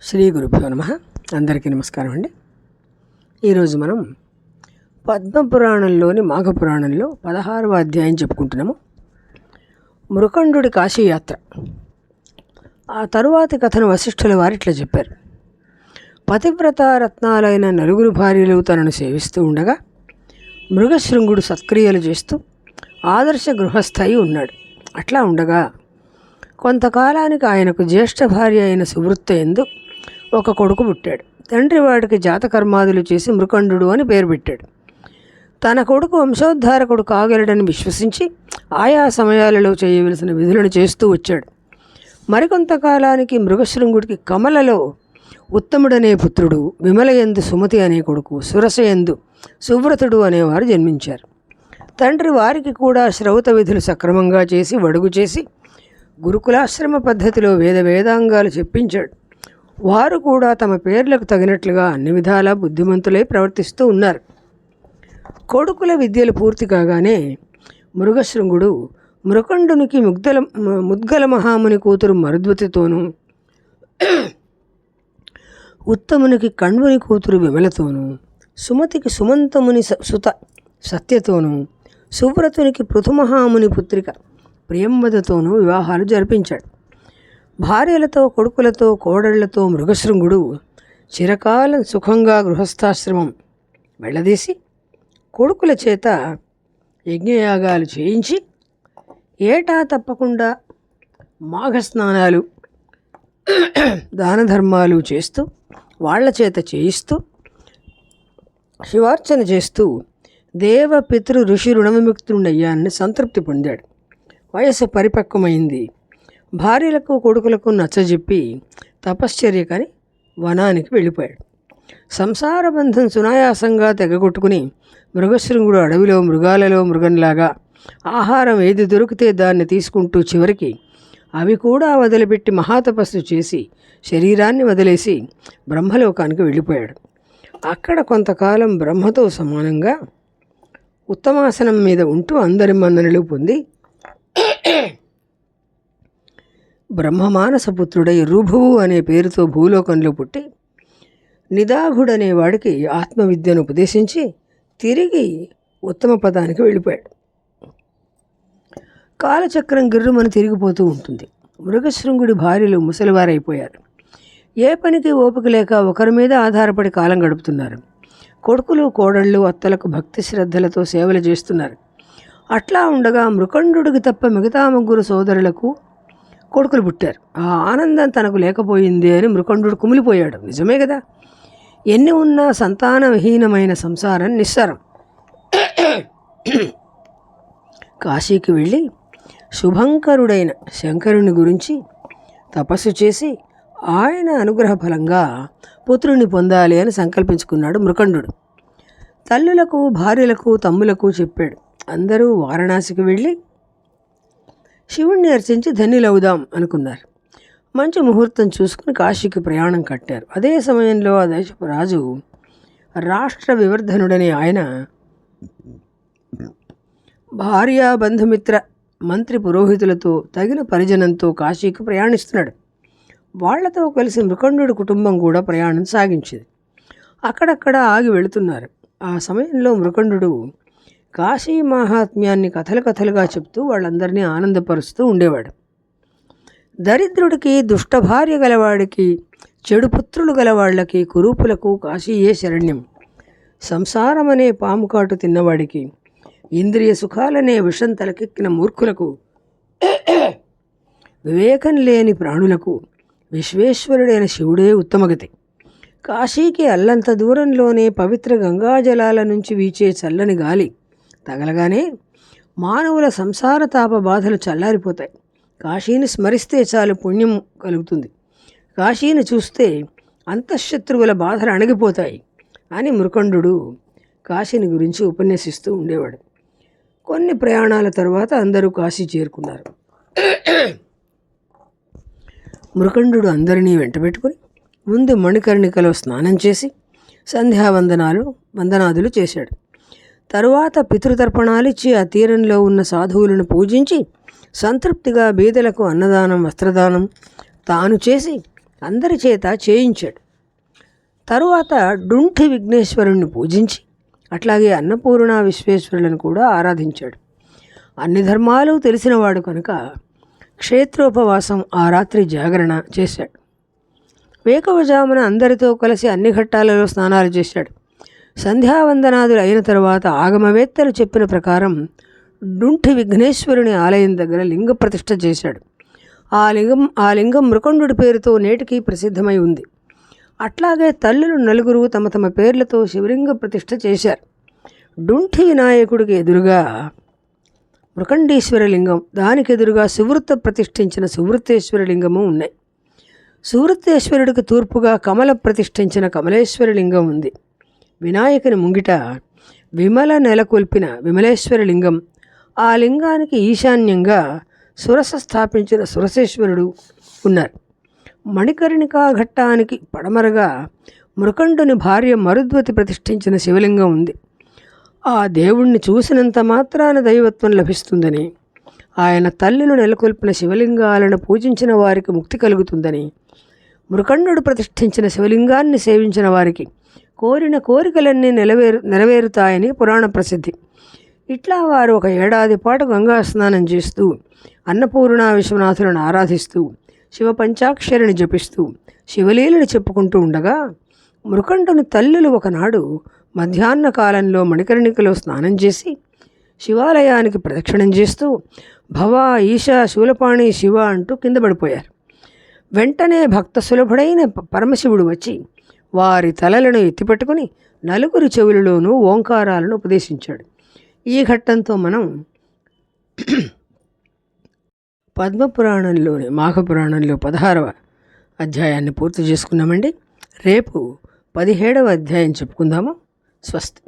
శ్రీ గురుభ్యో నమః. అందరికీ నమస్కారం అండి. ఈరోజు మనం పద్మపురాణంలోని మాఘపురాణంలో 16వ అధ్యాయం చెప్పుకుంటున్నాము. మృకండుడి కాశీయాత్ర. ఆ తరువాతి కథను వశిష్ఠుల వారిట్లా చెప్పారు. పతివ్రత రత్నాలైన నలుగురు భార్యలు తనను సేవిస్తూ ఉండగా మృగశృంగుడు సత్క్రియలు చేస్తూ ఆదర్శ గృహస్థయి ఉన్నాడు. అట్లా ఉండగా కొంతకాలానికి ఆయనకు జ్యేష్ఠ భార్య అయిన సువృత్త యందు ఒక కొడుకు పుట్టాడు. తండ్రి వాడికి జాతకర్మాదులు చేసి మృకండు అని పేరు పెట్టాడు. తన కొడుకు వంశోద్ధారకుడు కాగలడని విశ్వసించి ఆయా సమయాలలో చేయవలసిన విధులను చేస్తూ వచ్చాడు. మరికొంతకాలానికి మృగశృంగుడికి కమలలో ఉత్తముడనే పుత్రుడు, విమలయందు సుమతి అనే కొడుకు, సురసయందు సువ్రతుడు అనేవారు జన్మించారు. తండ్రి వారికి కూడా శ్రౌత విధులు సక్రమంగా చేసి వడుగు చేసి గురుకులాశ్రమ పద్ధతిలో వేదాంగాలు చెప్పించాడు. వారు కూడా తమ పేర్లకు తగినట్లుగా అన్ని విధాలా బుద్ధిమంతులై ప్రవర్తిస్తూ ఉన్నారు. కొడుకుల విద్యలు పూర్తి కాగానే మృగశృంగుడు మృకండునికి ముద్గల మహాముని కూతురు మరుద్వతితోనూ, ఉత్తమునికి కణ్వుని కూతురు విమలతోనూ, సుమతికి సుమంతముని సుత సత్యతోనూ, సువ్రతునికి పృథుమహాముని పుత్రిక ప్రియంవదతోనూ వివాహాలు జరిపించాడు. భార్యలతో, కొడుకులతో, కోడళ్లతో మృగశృంగుడు చిరకాలం సుఖంగా గృహస్థాశ్రమం వెళ్ళదీసి కొడుకుల చేత యజ్ఞయాగాలు చేయించి ఏటా తప్పకుండా మాఘస్నానాలు, దాన ధర్మాలు చేస్తూ వాళ్ల చేత చేయిస్తూ శివార్చన చేస్తూ దేవ పితృ ఋషి రుణవిముక్తుడయ్యాన్ని సంతృప్తి పొందాడు. వయసు పరిపక్వమైంది. భార్యలకు కొడుకులకు నచ్చజెప్పి తపశ్చర్యకని వనానికి వెళ్ళిపోయాడు. సంసార బంధం సునాయాసంగా తెగగొట్టుకుని మృగశృంగుడు అడవిలో మృగాలలో మృగంలాగా ఆహారం ఏది దొరికితే దాన్ని తీసుకుంటూ చివరికి అవి కూడా వదిలిపెట్టి మహాతపస్సు చేసి శరీరాన్ని వదిలేసి బ్రహ్మలోకానికి వెళ్ళిపోయాడు. అక్కడ కొంతకాలం బ్రహ్మతో సమానంగా ఉత్తమాసనం మీద ఉంటూ అందరి మన్ననలు పొంది బ్రహ్మమానసపుత్రుడై రుభువు అనే పేరుతో భూలోకంలో పుట్టి నిదాఘుడనే వాడికి ఆత్మవిద్యను ఉపదేశించి తిరిగి ఉత్తమ పదానికి వెళ్ళిపోయాడు. కాలచక్రం గిర్రుమని తిరిగిపోతూ ఉంటుంది. మృగశృంగుడి భార్యలు ముసలివారైపోయారు. ఏ పనికి ఓపిక లేక ఒకరి మీద ఆధారపడి కాలం గడుపుతున్నారు. కొడుకులు, కోడళ్ళు, అత్తలకు భక్తి శ్రద్ధలతో సేవలు చేస్తున్నారు. అట్లా ఉండగా మృకండుడికి తప్ప మిగతా ముగ్గురు సోదరులకు కొడుకులు పుట్టారు. ఆ ఆనందం తనకు లేకపోయింది అని మృకండు కుమిలిపోయాడు. నిజమే కదా, ఎన్ని ఉన్నా సంతానవిహీనమైన సంసారం నిస్సారం. కాశీకి వెళ్ళి శుభంకరుడైన శంకరుని గురించి తపస్సు చేసి ఆయన అనుగ్రహ ఫలంగా పుత్రుని పొందాలి అని సంకల్పించుకున్నాడు మృకండు. తల్లులకు, భార్యలకు, తమ్ములకు చెప్పాడు. అందరూ వారణాసికి వెళ్ళి శివుణ్ణి అర్చించి ధన్యులవుదాం అనుకున్నారు. మంచి ముహూర్తం చూసుకుని కాశీకి ప్రయాణం కట్టారు. అదే సమయంలో ఆ దేశపు రాజు రాష్ట్ర వివర్ధనుడని ఆయన భార్య, బంధుమిత్ర, మంత్రి, పురోహితులతో తగిన పరిజనంతో కాశీకి ప్రయాణిస్తున్నాడు. వాళ్లతో కలిసి మృకండు కుటుంబం కూడా ప్రయాణం సాగించింది. అక్కడక్కడ ఆగి వెళుతున్నారు. ఆ సమయంలో మృకండు కాశీ మహాత్మ్యాన్ని కథలుగా చెప్తూ వాళ్ళందరినీ ఆనందపరుస్తూ ఉండేవాడు. దరిద్రుడికి, దుష్టభార్య గలవాడికి, చెడు పుత్రులు గలవాళ్ళకి, కురూపులకు కాశీయే శరణ్యం. సంసారమనే పాముకాటు తిన్నవాడికి, ఇంద్రియ సుఖాలనే విషం తలకెక్కిన మూర్ఖులకు, వివేకం లేని ప్రాణులకు విశ్వేశ్వరుడైన శివుడే ఉత్తమగతి. కాశీకి అల్లంత దూరంలోనే పవిత్ర గంగాజలాల నుంచి వీచే చల్లని గాలి తగలగానే మానవుల సంసార తాప బాధలు చల్లారిపోతాయి. కాశీని స్మరిస్తే చాలు పుణ్యం కలుగుతుంది. కాశీని చూస్తే అంతఃశత్రువుల బాధలు అణగిపోతాయి అని మృకండు కాశీని గురించి ఉపన్యసిస్తూ ఉండేవాడు. కొన్ని ప్రయాణాల తర్వాత అందరూ కాశీ చేరుకున్నారు. మృకండు అందరినీ వెంటబెట్టుకుని ముందు మణికర్ణికలో స్నానం చేసి వందనాదులు చేశాడు. తరువాత పితృతర్పణాలిచ్చి ఆ తీరంలో ఉన్న సాధువులను పూజించి సంతృప్తిగా బీదలకు అన్నదానం, వస్త్రదానం తాను చేసి అందరి చేత చేయించాడు. తరువాత డుంఠి విఘ్నేశ్వరుణ్ణి పూజించి అట్లాగే అన్నపూర్ణ విశ్వేశ్వరులను కూడా ఆరాధించాడు. అన్ని ధర్మాలు తెలిసినవాడు కనుక క్షేత్రోపవాసం ఆ రాత్రి జాగరణ చేశాడు. వేకువజామున అందరితో కలిసి అన్ని ఘట్టాలలో స్నానాలు చేశాడు. సంధ్యావందనాదులు అయిన తరువాత ఆగమవేత్తలు చెప్పిన ప్రకారం డుంఠి విఘ్నేశ్వరుని ఆలయం దగ్గర లింగ ప్రతిష్ఠ చేశాడు. ఆ లింగం మృకండుడి పేరుతో నేటికి ప్రసిద్ధమై ఉంది. అట్లాగే తల్లులు నలుగురు తమ తమ పేర్లతో శివలింగ ప్రతిష్ఠ చేశారు. డుంఠి వినాయకుడికి ఎదురుగా మృకండీశ్వర లింగం, దానికి ఎదురుగా సువృత్త ప్రతిష్ఠించిన సువృత్తేశ్వర లింగము ఉన్నాయి. సువృత్తేశ్వరుడికి తూర్పుగా కమల ప్రతిష్ఠించిన కమలేశ్వర లింగం ఉంది. వినాయకుని ముంగిట విమల నెలకొల్పిన విమలేశ్వర లింగం, ఆ లింగానికి ఈశాన్యంగా సురస స్థాపించిన సురసేశ్వరుడు ఉన్నారు. మణికర్ణికా ఘట్టానికి పడమరగా మృకండుని భార్య మరుద్వతి ప్రతిష్ఠించిన శివలింగం ఉంది. ఆ దేవుణ్ణి చూసినంత మాత్రాన దైవత్వం లభిస్తుందని, ఆయన తల్లులు నెలకొల్పిన శివలింగాలను పూజించిన వారికి ముక్తి కలుగుతుందని, మృకండుడు ప్రతిష్ఠించిన శివలింగాన్ని సేవించిన వారికి కోరిన కోరికలన్నీ నెరవేరుతాయని పురాణ ప్రసిద్ధి. ఇట్లా వారు ఒక ఏడాది పాటు గంగా స్నానం చేస్తూ అన్నపూర్ణ విశ్వనాథులను ఆరాధిస్తూ శివ పంచాక్షరిని జపిస్తూ శివలీలను చెప్పుకుంటూ ఉండగా మృకండుని తల్లులు ఒకనాడు మధ్యాహ్న కాలంలో మణికర్ణికలో స్నానం చేసి శివాలయానికి ప్రదక్షిణం చేస్తూ భవ ఈశ శూలపాణి శివ అంటూ కింద పడిపోయారు. వెంటనే భక్త సులభుడైన పరమశివుడు వచ్చి వారి తలలను ఎత్తిపట్టుకుని నలుగురి చెవులలోనూ ఓంకారాలను ఉపదేశించాడు. ఈ ఘట్టంతో మనం పద్మపురాణంలోని మాఘపురాణంలో 16వ అధ్యాయాన్ని పూర్తి చేసుకున్నామండి. రేపు 17వ అధ్యాయం చెప్పుకుందాము. స్వస్తి.